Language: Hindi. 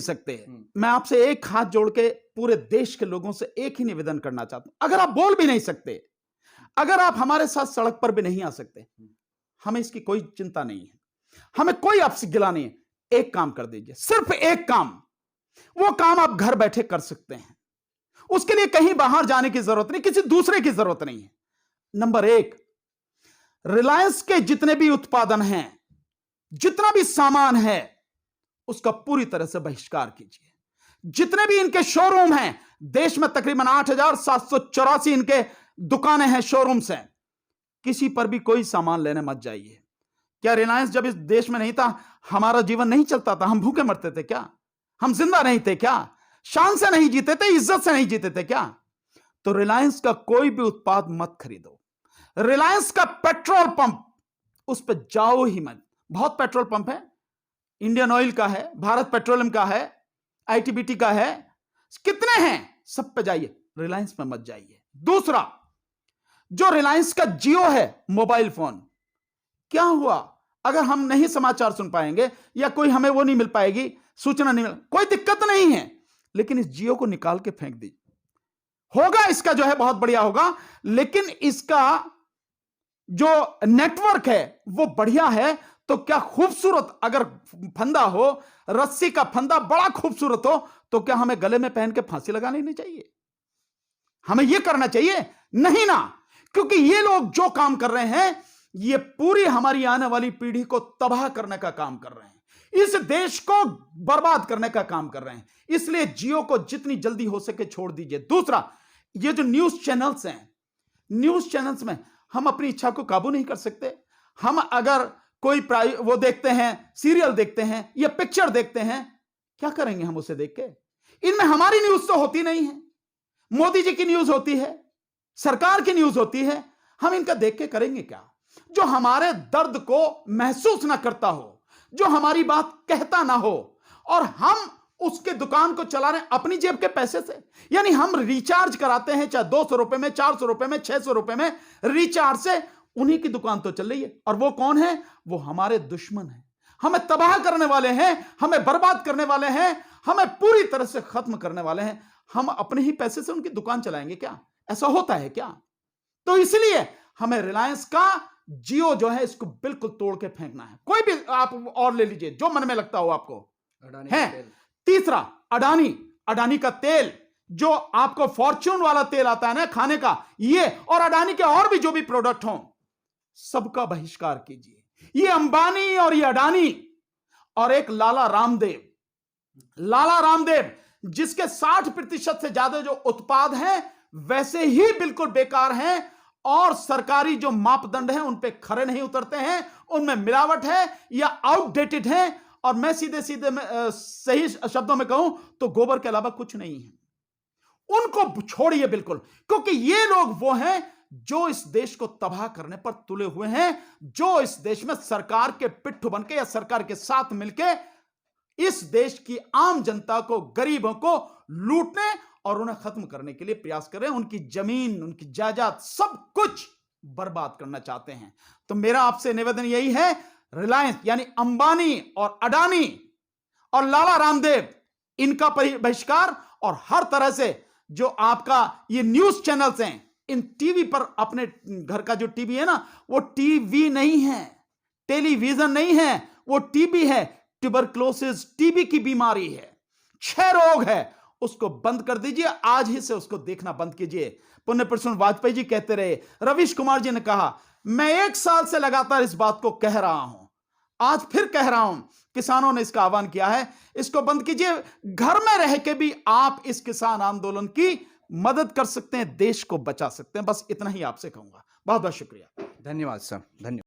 सकते। मैं आपसे एक हाथ जोड़ के पूरे देश के लोगों से एक ही निवेदन करना चाहता हूं, अगर आप बोल भी नहीं सकते, अगर आप हमारे साथ सड़क पर भी नहीं आ सकते, हमें इसकी कोई चिंता नहीं है, हमें कोई आपसे गिला नहीं है। एक काम कर दीजिए, सिर्फ एक काम, वो काम आप घर बैठे कर सकते हैं, उसके लिए कहीं बाहर जाने की जरूरत नहीं, किसी दूसरे की जरूरत नहीं है। नंबर एक, रिलायंस के जितने भी उत्पादन हैं, जितना भी सामान है, उसका पूरी तरह से बहिष्कार कीजिए। जितने भी इनके शोरूम हैं, देश में तकरीबन 8,784 इनके दुकानें हैं, शोरूम्स हैं, किसी पर भी कोई सामान लेने मत जाइए। क्या रिलायंस जब इस देश में नहीं था, हमारा जीवन नहीं चलता था? हम भूखे मरते थे क्या? हम जिंदा नहीं थे क्या? शान से नहीं जीते थे, इज्जत से नहीं जीते थे क्या? तो रिलायंस का कोई भी उत्पाद मत खरीदो। रिलायंस का पेट्रोल पंप, उस पर जाओ ही मत। बहुत पेट्रोल पंप है, इंडियन ऑयल का है, भारत पेट्रोलियम का है, आईटीबीटी का है, कितने हैं, सब पे जाइए, रिलायंस में मत जाइए। दूसरा, जो रिलायंस का जियो है मोबाइल फोन, क्या हुआ अगर हम नहीं समाचार सुन पाएंगे या कोई हमें वो नहीं मिल पाएगी, सूचना नहीं मिल, कोई दिक्कत नहीं है, लेकिन इस जियो को निकाल के फेंक दीजिए। होगा इसका जो है बहुत बढ़िया होगा, लेकिन इसका जो नेटवर्क है वो बढ़िया है, तो क्या खूबसूरत, अगर फंदा हो, रस्सी का फंदा बड़ा खूबसूरत हो, तो क्या हमें गले में पहन के फांसी लगा लेनी चाहिए? हमें यह करना चाहिए? नहीं ना, क्योंकि ये लोग जो काम कर रहे हैं, ये पूरी हमारी आने वाली पीढ़ी को तबाह करने का काम कर रहे हैं, इस देश को बर्बाद करने का काम कर रहे हैं। इसलिए जियो को जितनी जल्दी हो सके छोड़ दीजिए। दूसरा, ये जो न्यूज चैनल्स हैं, न्यूज चैनल्स में हम अपनी इच्छा को काबू नहीं कर सकते। हम अगर कोई वो देखते हैं, सीरियल देखते हैं या पिक्चर देखते हैं, क्या करेंगे हम उसे देख के? इनमें हमारी न्यूज तो होती नहीं है, मोदी जी की न्यूज होती है, सरकार की न्यूज होती है, हम इनका देख के करेंगे क्या? जो हमारे दर्द को महसूस ना करता हो, जो हमारी बात कहता ना हो, और हम उसके दुकान को चला रहे हैं अपनी जेब के पैसे से। यानी हम रिचार्ज कराते हैं, चाहे 200 रुपए में, 400 रुपए में, 600 रुपए में रिचार्ज से, उन्हीं की दुकान तो चल रही है। और वो कौन है? वो हमारे दुश्मन है, हमें तबाह करने वाले हैं, हमें बर्बाद करने वाले हैं, हमें पूरी तरह से खत्म करने वाले हैं। हम अपने ही पैसे से उनकी दुकान चलाएंगे क्या? ऐसा होता है क्या? तो इसलिए हमें रिलायंस का जियो जो है, इसको बिल्कुल तोड़ के फेंकना है। कोई भी आप और ले लीजिए, जो मन में लगता हो आपको है। तीसरा, अडानी का तेल, जो आपको फॉर्च्यून वाला तेल आता है ना खाने का, ये और अडानी के और भी जो भी प्रोडक्ट हों, सबका बहिष्कार कीजिए। ये अंबानी और ये अडानी और एक लाला रामदेव जिसके 60% से ज्यादा जो उत्पाद हैं वैसे ही बिल्कुल बेकार हैं, और सरकारी जो मापदंड हैं उन पे खरे नहीं उतरते हैं, उनमें मिलावट है या आउटडेटेड है, और मैं सीधे सही शब्दों में कहूं तो गोबर के अलावा कुछ नहीं है। उनको छोड़िए बिल्कुल, क्योंकि ये लोग वो हैं जो इस देश को तबाह करने पर तुले हुए हैं, जो इस देश में सरकार के पिट्ठू बनके या सरकार के साथ मिलके इस देश की आम जनता को, गरीबों को लूटने और उन्हें खत्म करने के लिए प्रयास कर रहे हैं। उनकी जमीन, उनकी जायदाद, सब कुछ बर्बाद करना चाहते हैं। तो मेरा आपसे निवेदन यही है, रिलायंस यानी अंबानी और अडानी और लाला रामदेव, इनका बहिष्कार, और हर तरह से जो आपका ये न्यूज चैनल्स हैं, इन टीवी पर, अपने घर का जो टीवी है ना, वो टीवी नहीं है, टेलीविजन नहीं है, वो टीबी है। ट्यूबरक्लोसिस टीबी की बीमारी है, 6 रोग है, उसको बंद कर दीजिए, आज ही से उसको देखना बंद कीजिए। पुण्य पुरुष वाजपेयी जी कहते रहे, रवीश कुमार जी ने कहा, मैं 1 साल से लगातार इस बात को कह रहा हूं, आज फिर कह रहा हूं। किसानों ने इसका आह्वान किया है, इसको बंद कीजिए। घर में रह के भी आप इस किसान आंदोलन की मदद कर सकते हैं, देश को बचा सकते हैं। बस इतना ही आपसे कहूंगा। बहुत बहुत शुक्रिया। धन्यवाद सर, धन्यवाद।